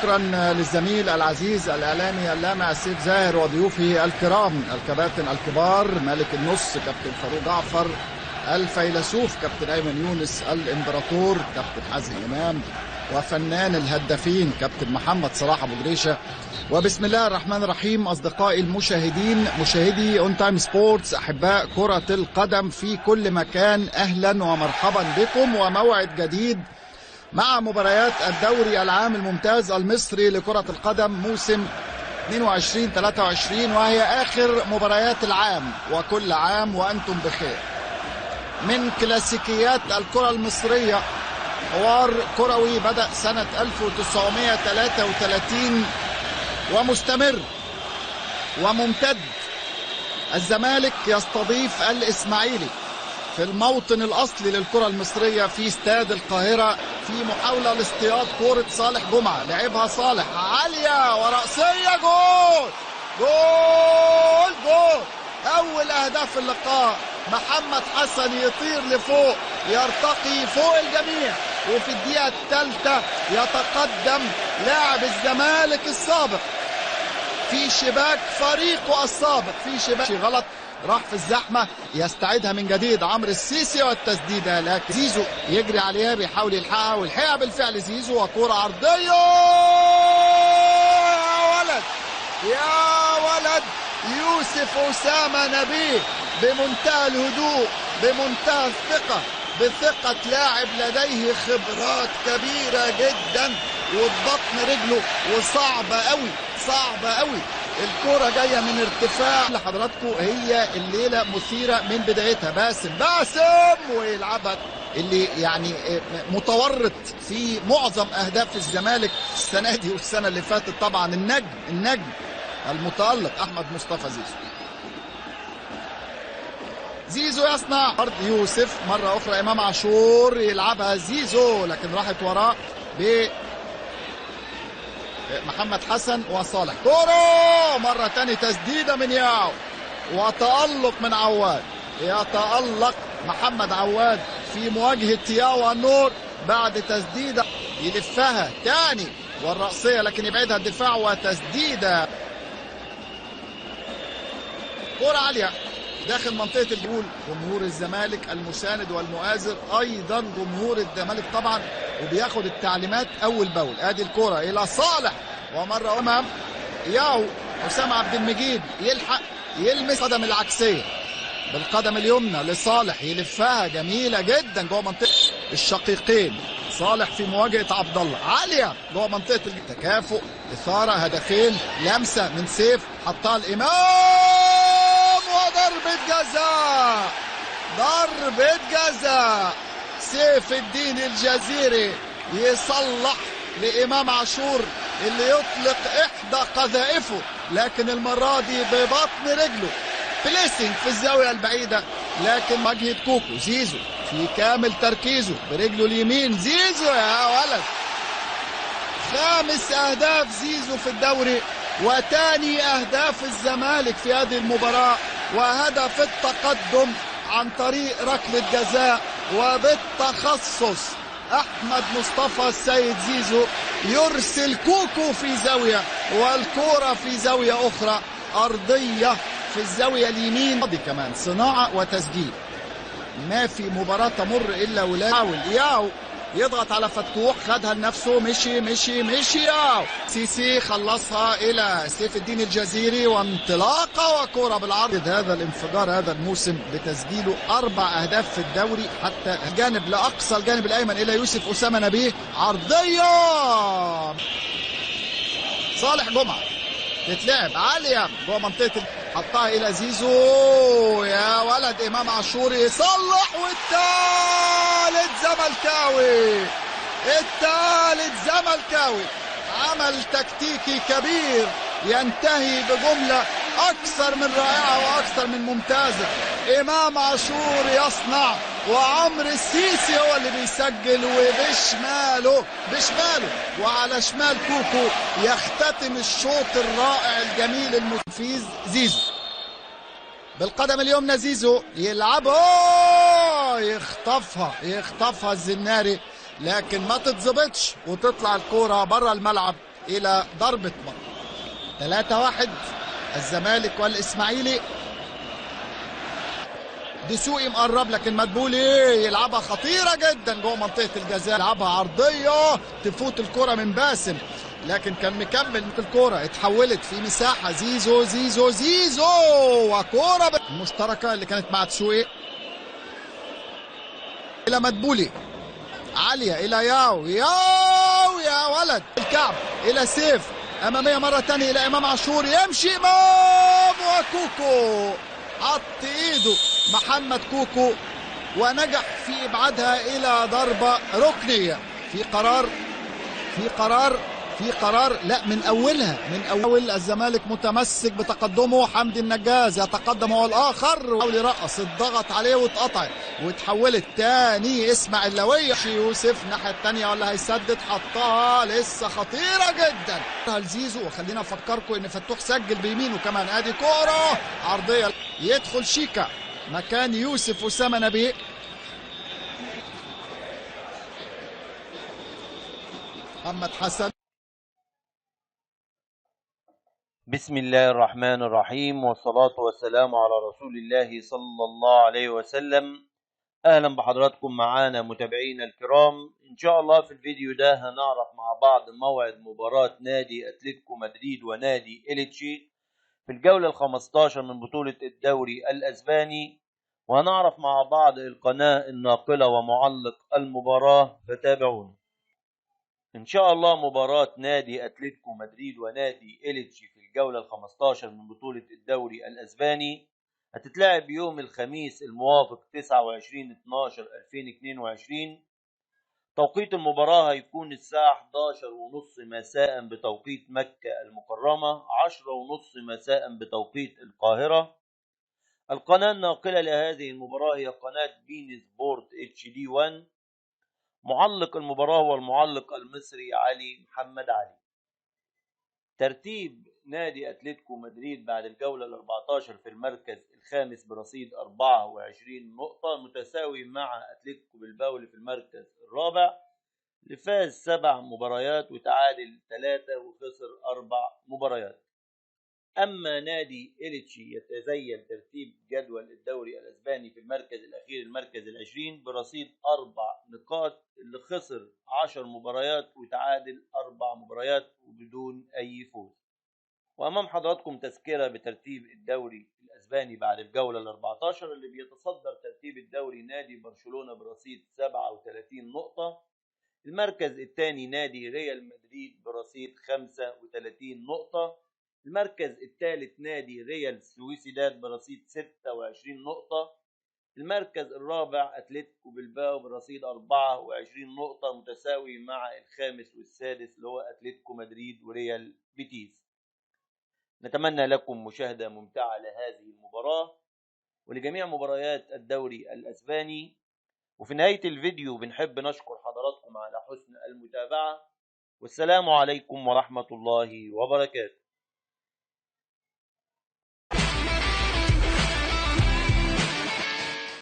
شكرا للزميل العزيز الاعلامي اللامع سيف زاهر وضيوفه الكرام الكباتن الكبار، ملك النص كابتن فاروق جعفر، الفيلسوف كابتن ايمن يونس، الامبراطور كابتن حازم امام، وفنان الهدافين كابتن محمد صلاح ابو جريشه. وبسم الله الرحمن الرحيم. اصدقائي المشاهدين، مشاهدي اون تايم سبورتس، احباء كرة القدم في كل مكان، اهلا ومرحبا بكم وموعد جديد مع مباريات الدوري العام الممتاز المصري لكرة القدم موسم 22-23، وهي اخر مباريات العام، وكل عام وانتم بخير. من كلاسيكيات الكرة المصرية، حوار كروي بدأ سنة 1933 ومستمر وممتد. الزمالك يستضيف الإسماعيلي في الموطن الأصلي للكرة المصرية في استاد القاهرة في محاولة لاصطياد كرة صالح جمعة. لعبها صالح عالية ورأسية، جول جول جول. أول أهداف اللقاء، محمد حسن يطير لفوق، يرتقي فوق الجميع، وفي الدقيقة الثالثة يتقدم لاعب الزمالك السابق في شباك فريقه السابق، في شباك غلط، راح في الزحمة، يستعيدها من جديد عمرو السيسي والتسديدة، لكن زيزو يجري عليها بيحاول يلحقها، والحقها بالفعل زيزو، وكرة عرضية يا ولد يا ولد. يوسف أسامة نبيه بمنتهى الهدوء، بمنتهى الثقة، بثقة لاعب لديه خبرات كبيرة جدا، وببطن رجله، وصعبة قوي صعبة قوي. الكرة جاية من ارتفاع لحضراتكم، هي الليلة مثيرة من بدايتها. باسم ويلعبها، اللي يعني متورط في معظم أهداف الزمالك السنة دي والسنة اللي فاتت، طبعا النجم المتألق أحمد مصطفى زيزو يصنع عرض يوسف مرة أخرى، إمام عاشور يلعبها زيزو، لكن راحت وراه محمد حسن وصالح. كرة مرة تانية، تسديدة من ياو، وتألق من عواد. يتألق محمد عواد في مواجهة ياو النور بعد تسديدة، يلفها تاني والرأسية، لكن يبعدها الدفاع، وتسديدة. كرة عالية داخل منطقة الجول. جمهور الزمالك المساند والمؤازر، أيضا جمهور الزمالك طبعا، وبياخد التعليمات أول بأول. آدي الكرة إلى صالح، ومرة أمام ياو حسام عبد المجيد، يلحق يلمس قدم العكسية بالقدم اليمنى لصالح، يلفها جميلة جدا جوه منطقة الشقيقين. صالح في مواجهة عبد الله، عالية جوه منطقة التكافؤ، إثارة، هدفين، لمسة من سيف، حطها الإمام، وضربة جزاء، ضربة جزاء. سيف الدين الجزيري يصلح لإمام عاشور اللي يطلق إحدى قذائفه، لكن المرة دي ببطن رجله، بليسنج في الزاوية البعيدة، لكن مواجهة كوكو. زيزو في كامل تركيزه برجله اليمين، زيزو يا ولد. 5 أهداف زيزو في الدوري، وتاني أهداف الزمالك في هذه المباراة، وهدف التقدم عن طريق ركلة جزاء، وبالتخصص أحمد مصطفى السيد زيزو يرسل كوكو في زاوية، والكرة في زاوية أخرى أرضية في الزاوية اليمين. دي كمان صناعة وتسجيل، ما في مباراة تمر إلا ولا يحاول ياو يضغط على فتوح، خدها لنفسه، مشي ياو. سيسي خلصها إلى سيف الدين الجزيري، وانطلاقة وكرة بالعرض. هذا الانفجار هذا الموسم بتسجيله 4 أهداف في الدوري، حتى الجانب لأقصى الجانب الأيمن إلى يوسف أسامة نبيه، عرضية صالح جمعة تتلعب عالية جوه منطقة، حطها إلى زيزو يا ولد. إمام عاشور يصلح، والثالث زملكاوي، الثالث زملكاوي. عمل تكتيكي كبير ينتهي بجملة أكثر من رائعة وأكثر من ممتازة. إمام عاشور يصنع، وعمرو السيسي هو اللي بيسجل، وبشماله وعلى شمال كوكو يختتم الشوط الرائع الجميل المفيز. زيزو بالقدم اليمنى، زيزو يلعبها، يخطفها الزناري، لكن ما تتظبطش وتطلع الكرة بره الملعب إلى ضربة مرمى. 3-1 الزمالك والإسماعيلي. دسوقي مقرب لكن مدبولي يلعبها خطيرة جدا جوه منطقة الجزاء، يلعبها عرضية تفوت الكرة من باسم، لكن كان مكمل الكرة اتحولت في مساحة. زيزو زيزو زيزو وكرة المشتركة اللي كانت مع دسوقي إلى مدبولي، عالية إلى ياو يا ولد الكعب إلى سيف أمامية مرة تانية إلى إمام عاشور، يمشي إمام وكوكو حط إيده محمد كوكو ونجح في إبعادها إلى ضربة ركنية. في قرار لا من أول الزمالك متمسك بتقدمه. حمدي النجاز يتقدم هو الآخر وحاول يرقص، الضغط عليه واتقطع واتحولت تاني. اسمع اللوية يوسف الناحية التانية ولا هيسدد، حطها لسه خطيرة جدا لزيزو. وخلينا أفكركم إن فتوح سجل بيمينه كمان. أدي كورة عرضية يدخل شيكا مكان يوسف أسامة نبيه. محمد حسن. بسم الله الرحمن الرحيم، والصلاة والسلام على رسول الله صلى الله عليه وسلم. أهلا بحضراتكم معانا متابعينا الكرام. إن شاء الله في الفيديو ده هنعرف مع بعض موعد مباراة نادي أتلتيكو مدريد ونادي إليتشي في الجولة ال15 من بطولة الدوري الأسباني، وهنعرف مع بعض القناة الناقلة ومعلق المباراة، فتابعونا. إن شاء الله مباراة نادي أتلتيكو مدريد ونادي إليتشي في الجولة ال15 من بطولة الدوري الأسباني هتتلعب يوم الخميس الموافق 29/12/2022. توقيت المباراة هيكون الساعة 11:30 مساء بتوقيت مكة المكرمة، 10:30 مساء بتوقيت القاهرة. القناة الناقلة لهذه المباراة هي قناة بين سبورت HD1. معلق المباراة هو المعلق المصري علي محمد علي. ترتيب نادي أتلتيكو مدريد بعد الجولة ال14 في المركز الخامس برصيد 24 نقطة، متساوي مع أتلتيكو بالباو في المركز الرابع، اللي فاز 7 مباريات وتعادل 3 وخسر 4 مباريات. أما نادي إليتشي يتزين ترتيب جدول الدوري الأسباني في المركز الأخير المركز ال20 برصيد 4 نقاط، اللي خسر 10 مباريات وتعادل 4 مباريات وبدون أي فوز. وأمام حضراتكم تذكرة بترتيب الدوري الأسباني بعد الجولة ال14، اللي بيتصدر ترتيب الدوري نادي برشلونة برصيد 37 نقطة. المركز الثاني نادي ريال مدريد برصيد 35 نقطة. المركز الثالث نادي ريال سويسيداد برصيد 26 نقطة. المركز الرابع أتلتيكو بالباو برصيد 24 نقطة، متساوي مع الخامس والسادس اللي هو أتلتيكو مدريد وريال بيتيس. نتمنى لكم مشاهدة ممتعة لهذه المباراة ولجميع مباريات الدوري الأسباني. وفي نهاية الفيديو بنحب نشكر حضراتكم على حسن المتابعة، والسلام عليكم ورحمة الله وبركاته.